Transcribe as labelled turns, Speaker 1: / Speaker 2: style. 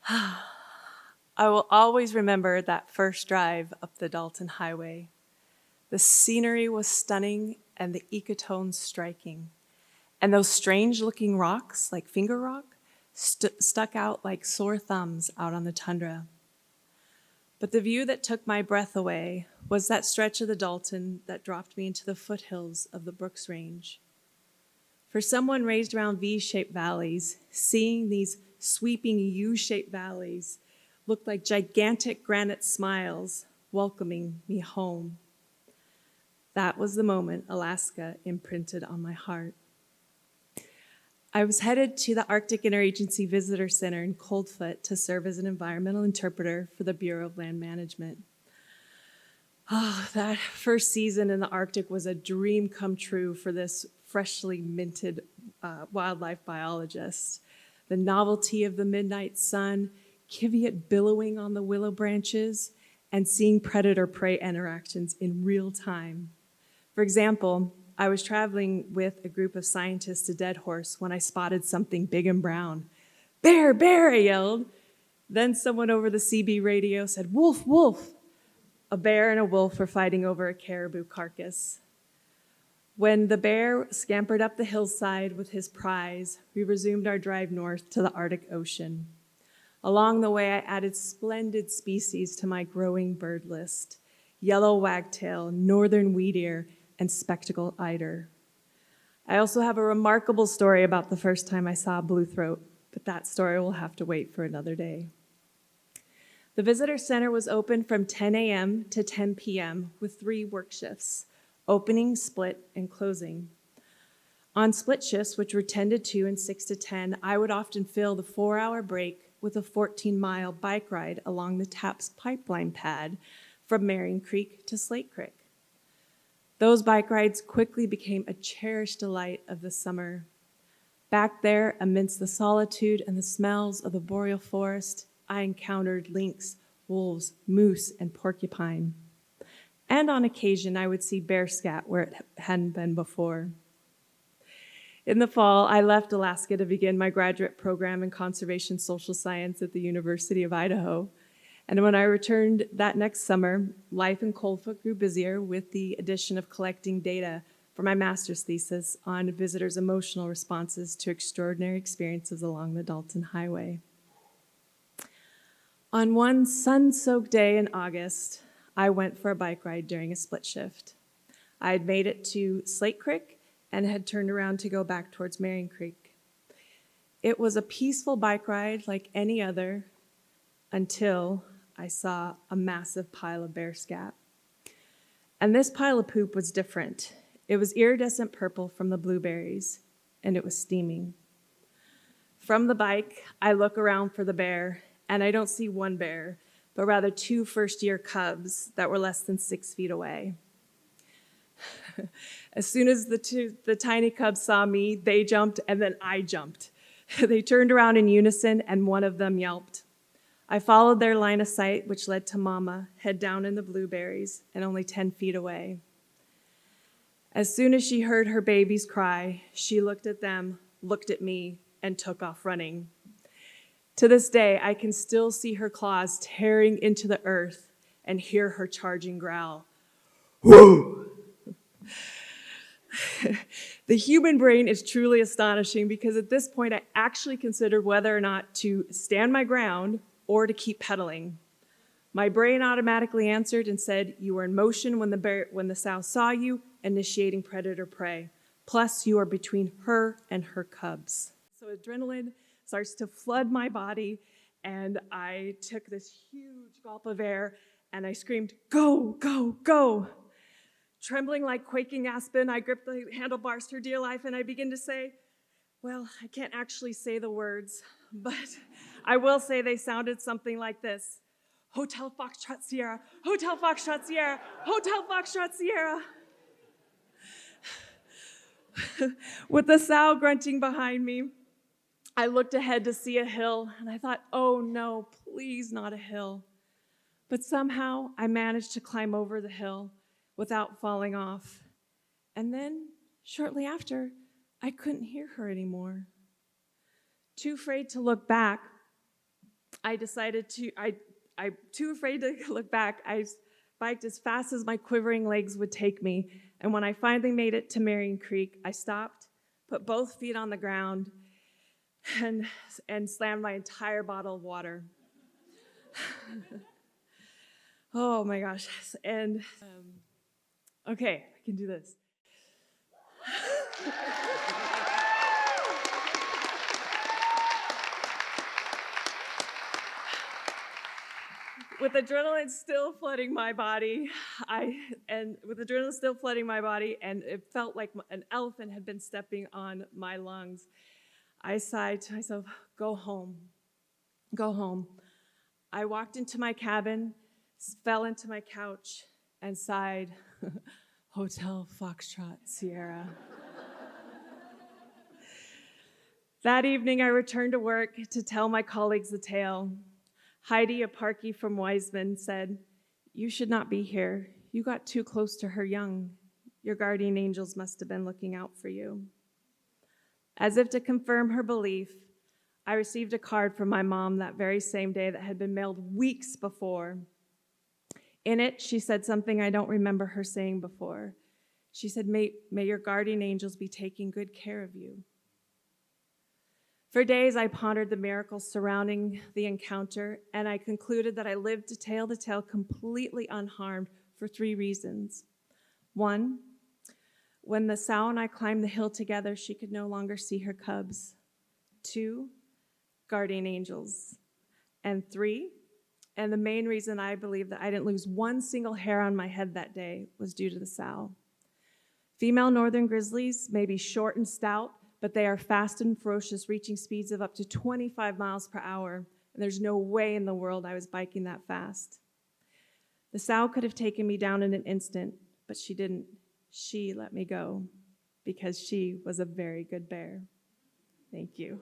Speaker 1: I will always remember that first drive up the Dalton Highway. The scenery was stunning and the ecotones striking. And those strange-looking rocks, like Finger Rock, stuck out like sore thumbs out on the tundra. But the view that took my breath away was that stretch of the Dalton that dropped me into the foothills of the Brooks Range. For someone raised around V-shaped valleys, seeing these sweeping U-shaped valleys looked like gigantic granite smiles welcoming me home. That was the moment Alaska imprinted on my heart. I was headed to the Arctic Interagency Visitor Center in Coldfoot to serve as an environmental interpreter for the Bureau of Land Management. Oh, that first season in the Arctic was a dream come true for this freshly minted wildlife biologist. The novelty of the midnight sun, Kiviat billowing on the willow branches, and seeing predator-prey interactions in real time. For example, I was traveling with a group of scientists to Deadhorse when I spotted something big and brown. "Bear, bear," I yelled. Then someone over the CB radio said, "Wolf, wolf." A bear and a wolf were fighting over a caribou carcass. When the bear scampered up the hillside with his prize, we resumed our drive north to the Arctic Ocean. Along the way, I added splendid species to my growing bird list: yellow wagtail, northern wheatear, and spectacled eider. I also have a remarkable story about the first time I saw a bluethroat, but that story will have to wait for another day. The visitor center was open from 10 a.m. to 10 p.m. with 3 work shifts: opening, split, and closing. On split shifts, which were 10 to 2 and 6 to 10, I would often fill the 4-hour break with a 14-mile bike ride along the TAPS pipeline pad from Marion Creek to Slate Creek. Those bike rides quickly became a cherished delight of the summer. Back there, amidst the solitude and the smells of the boreal forest, I encountered lynx, wolves, moose, and porcupine. And on occasion, I would see bear scat where it hadn't been before. In the fall, I left Alaska to begin my graduate program in conservation social science at the University of Idaho. And when I returned that next summer, life in Coldfoot grew busier with the addition of collecting data for my master's thesis on visitors' emotional responses to extraordinary experiences along the Dalton Highway. On one sun-soaked day in August, I went for a bike ride during a split shift. I had made it to Slate Creek and had turned around to go back towards Marion Creek. It was a peaceful bike ride like any other until I saw a massive pile of bear scat. And this pile of poop was different. It was iridescent purple from the blueberries, and it was steaming. From the bike, I look around for the bear, and I don't see one bear, but rather 2 first-year cubs that were less than 6 feet away. As soon as the tiny cubs saw me, they jumped, and then I jumped. They turned around in unison, and one of them yelped. I followed their line of sight, which led to Mama, head down in the blueberries and only 10 feet away. As soon as she heard her babies cry, she looked at them, looked at me, and took off running. To this day, I can still see her claws tearing into the earth and hear her charging growl. Whoa! The human brain is truly astonishing because at this point, I actually considered whether or not to stand my ground or to keep pedaling. My brain automatically answered and said, "You were in motion when the sow saw you, initiating predator-prey. Plus, you are between her and her cubs." So adrenaline starts to flood my body, and I took this huge gulp of air, and I screamed, "Go, go, go!" Trembling like quaking aspen, I gripped the handlebars for dear life, and I began to say, well, I can't actually say the words, but I will say they sounded something like this: Hotel Foxtrot Sierra, Hotel Foxtrot Sierra, Hotel Foxtrot Sierra. With the sow grunting behind me, I looked ahead to see a hill, and I thought, oh no, please not a hill. But somehow I managed to climb over the hill without falling off. And then, shortly after, I couldn't hear her anymore. Too afraid to look back, I decided I'm too afraid to look back. I biked as fast as my quivering legs would take me. And when I finally made it to Marion Creek, I stopped, put both feet on the ground, and slammed my entire bottle of water. Oh my gosh. And okay, I can do this. With adrenaline still flooding my body, and it felt like an elephant had been stepping on my lungs. I sighed to myself, go home, go home. I walked into my cabin, fell into my couch, and sighed, Hotel Foxtrot Sierra. That evening, I returned to work to tell my colleagues the tale. Heidi, a parkie from Wiseman, said, you should not be here. You got too close to her young. Your guardian angels must have been looking out for you. As if to confirm her belief, I received a card from my mom that very same day that had been mailed weeks before. In it, she said something I don't remember her saying before. She said, may your guardian angels be taking good care of you. For days, I pondered the miracles surrounding the encounter, and I concluded that I lived to tell completely unharmed for 3 reasons. 1, when the sow and I climbed the hill together, she could no longer see her cubs. 2, guardian angels. And 3, and the main reason I believe that I didn't lose one single hair on my head that day was due to the sow. Female northern grizzlies may be short and stout, but they are fast and ferocious, reaching speeds of up to 25 miles per hour, and there's no way in the world I was biking that fast. The sow could have taken me down in an instant, but she didn't. She let me go because she was a very good bear. Thank you.